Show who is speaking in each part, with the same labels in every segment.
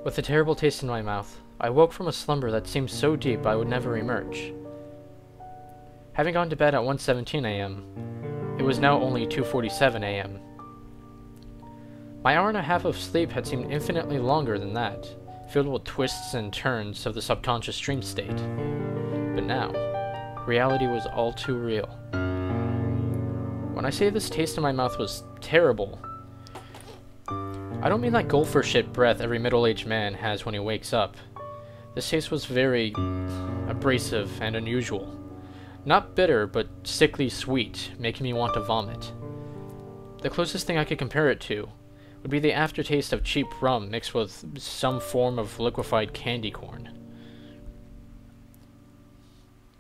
Speaker 1: With a terrible taste in my mouth, I woke from a slumber that seemed so deep I would never emerge. Having gone to bed at 1:17 a.m., it was now only 2:47 a.m. My hour and a half of sleep had seemed infinitely longer than that, filled with twists and turns of the subconscious dream state. But now, reality was all too real. When I say this taste in my mouth was terrible, I don't mean that gopher shit breath every middle-aged man has when he wakes up. This taste was very abrasive and unusual. Not bitter, but sickly sweet, making me want to vomit. The closest thing I could compare it to would be the aftertaste of cheap rum mixed with some form of liquefied candy corn.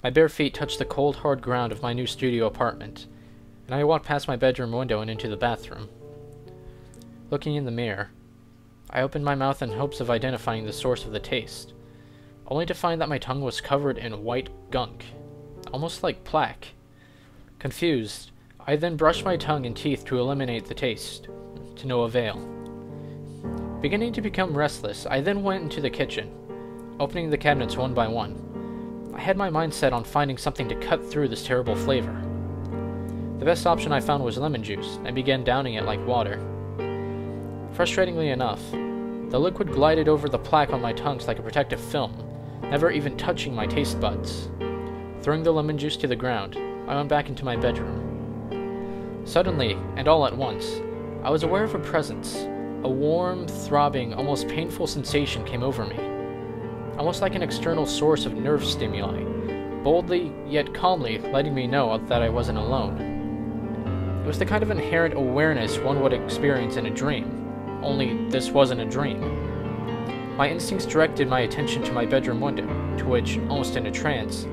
Speaker 1: My bare feet touched the cold, hard ground of my new studio apartment, and I walked past my bedroom window and into the bathroom. Looking in the mirror, I opened my mouth in hopes of identifying the source of the taste, only to find that my tongue was covered in white gunk, almost like plaque. Confused, I then brushed my tongue and teeth to eliminate the taste, to no avail. Beginning to become restless, I then went into the kitchen, opening the cabinets one by one. I had my mind set on finding something to cut through this terrible flavor. The best option I found was lemon juice, and began downing it like water. Frustratingly enough, the liquid glided over the plaque on my tongues like a protective film, never even touching my taste buds. Throwing the lemon juice to the ground, I went back into my bedroom. Suddenly, and all at once, I was aware of a presence. A warm, throbbing, almost painful sensation came over me, almost like an external source of nerve stimuli, boldly yet calmly letting me know that I wasn't alone. It was the kind of inherent awareness one would experience in a dream, only this wasn't a dream. My instincts directed my attention to my bedroom window, to which, almost in a trance,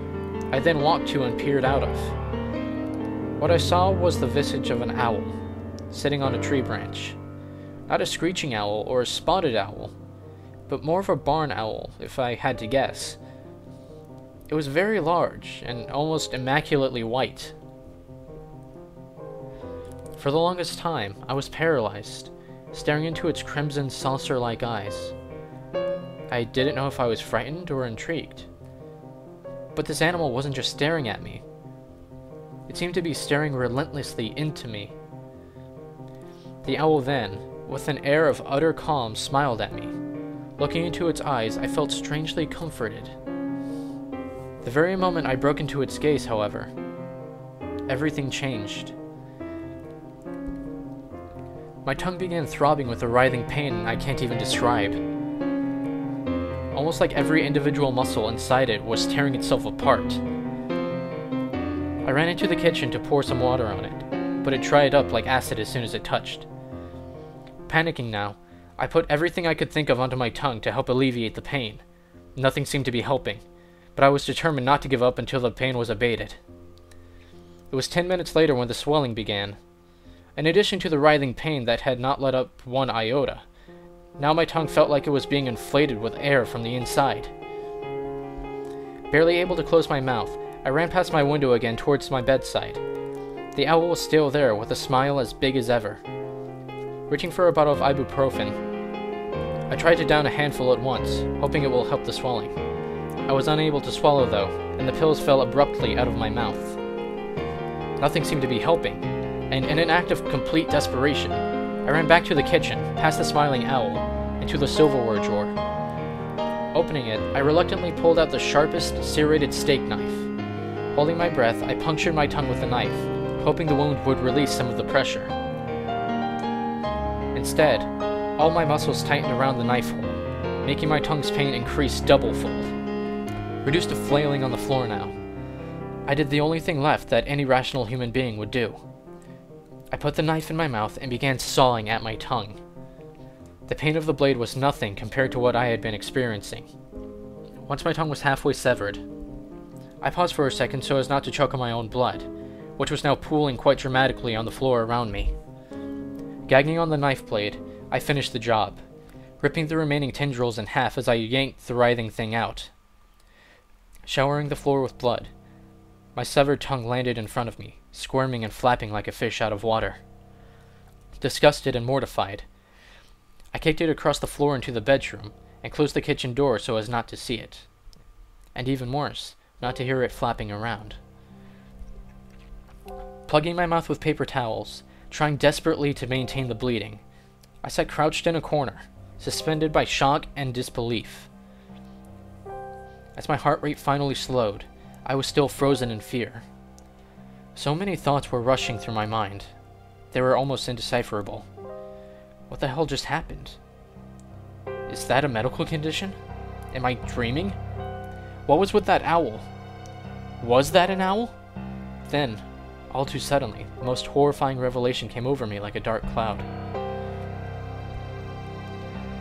Speaker 1: I then walked to and peered out of. What I saw was the visage of an owl, sitting on a tree branch. Not a screeching owl or a spotted owl, but more of a barn owl, if I had to guess. It was very large and almost immaculately white. For the longest time, I was paralyzed, staring into its crimson saucer-like eyes. I didn't know if I was frightened or intrigued. But this animal wasn't just staring at me. It seemed to be staring relentlessly into me. The owl then, with an air of utter calm, smiled at me. Looking into its eyes, I felt strangely comforted. The very moment I broke into its gaze, however, everything changed. My tongue began throbbing with a writhing pain I can't even describe. Almost like every individual muscle inside it was tearing itself apart. I ran into the kitchen to pour some water on it, but it dried up like acid as soon as it touched. Panicking now, I put everything I could think of onto my tongue to help alleviate the pain. Nothing seemed to be helping, but I was determined not to give up until the pain was abated. It was 10 minutes later when the swelling began. In addition to the writhing pain that had not let up one iota, now my tongue felt like it was being inflated with air from the inside. Barely able to close my mouth, I ran past my window again towards my bedside. The owl was still there with a smile as big as ever. Reaching for a bottle of ibuprofen, I tried to down a handful at once, hoping it will help the swelling. I was unable to swallow though, and the pills fell abruptly out of my mouth. Nothing seemed to be helping, and in an act of complete desperation, I ran back to the kitchen, past the smiling owl, and to the silverware drawer. Opening it, I reluctantly pulled out the sharpest, serrated steak knife. Holding my breath, I punctured my tongue with the knife, hoping the wound would release some of the pressure. Instead, all my muscles tightened around the knife hole, making my tongue's pain increase double-fold. Reduced to flailing on the floor now, I did the only thing left that any rational human being would do. I put the knife in my mouth and began sawing at my tongue. The pain of the blade was nothing compared to what I had been experiencing. Once my tongue was halfway severed, I paused for a second so as not to choke on my own blood, which was now pooling quite dramatically on the floor around me. Gagging on the knife blade, I finished the job, ripping the remaining tendrils in half as I yanked the writhing thing out. Showering the floor with blood, my severed tongue landed in front of me, squirming and flapping like a fish out of water. Disgusted and mortified, I kicked it across the floor into the bedroom, and closed the kitchen door so as not to see it. And even worse, not to hear it flapping around. Plugging my mouth with paper towels, trying desperately to maintain the bleeding, I sat crouched in a corner, suspended by shock and disbelief. As my heart rate finally slowed, I was still frozen in fear. So many thoughts were rushing through my mind. They were almost indecipherable. What the hell just happened? Is that a medical condition? Am I dreaming? What was with that owl? Was that an owl? Then, all too suddenly, the most horrifying revelation came over me like a dark cloud.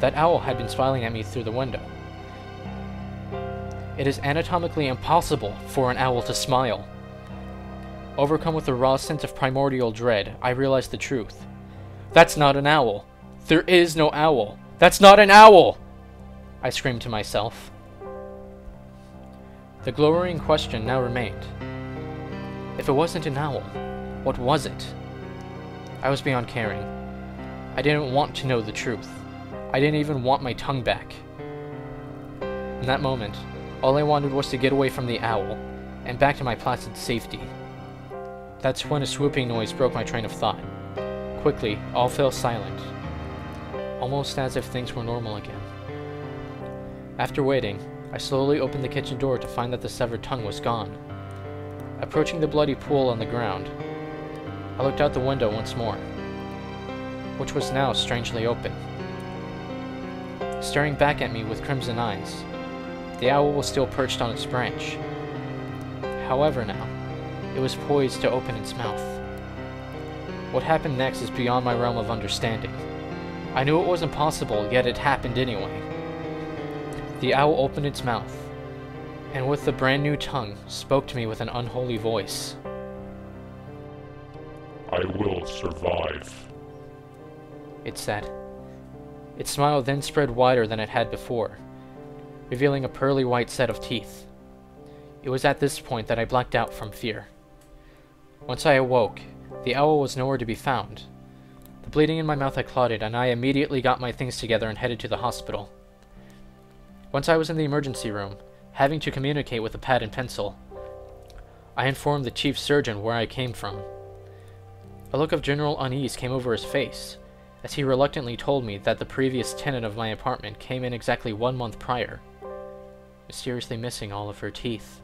Speaker 1: That owl had been smiling at me through the window. It is anatomically impossible for an owl to smile. Overcome with a raw sense of primordial dread, I realized the truth. That's not an owl. There is no owl. That's not an owl! I screamed to myself. The glowering question now remained. If it wasn't an owl, what was it? I was beyond caring. I didn't want to know the truth. I didn't even want my tongue back. In that moment, all I wanted was to get away from the owl, and back to my placid safety. That's when a swooping noise broke my train of thought. Quickly, all fell silent, almost as if things were normal again. After waiting, I slowly opened the kitchen door to find that the severed tongue was gone. Approaching the bloody pool on the ground, I looked out the window once more, which was now strangely open. Staring back at me with crimson eyes, the owl was still perched on its branch. However now, it was poised to open its mouth. What happened next is beyond my realm of understanding. I knew it was impossible, yet it happened anyway. The owl opened its mouth, and with the brand new tongue, spoke to me with an unholy voice.
Speaker 2: I will survive,
Speaker 1: It said. Its smile then spread wider than it had before, revealing a pearly white set of teeth. It was at this point that I blacked out from fear. Once I awoke, the owl was nowhere to be found. The bleeding in my mouth had clotted, and I immediately got my things together and headed to the hospital. Once I was in the emergency room, having to communicate with a pad and pencil, I informed the chief surgeon where I came from. A look of general unease came over his face, as he reluctantly told me that the previous tenant of my apartment came in exactly 1 month prior, mysteriously missing all of her teeth.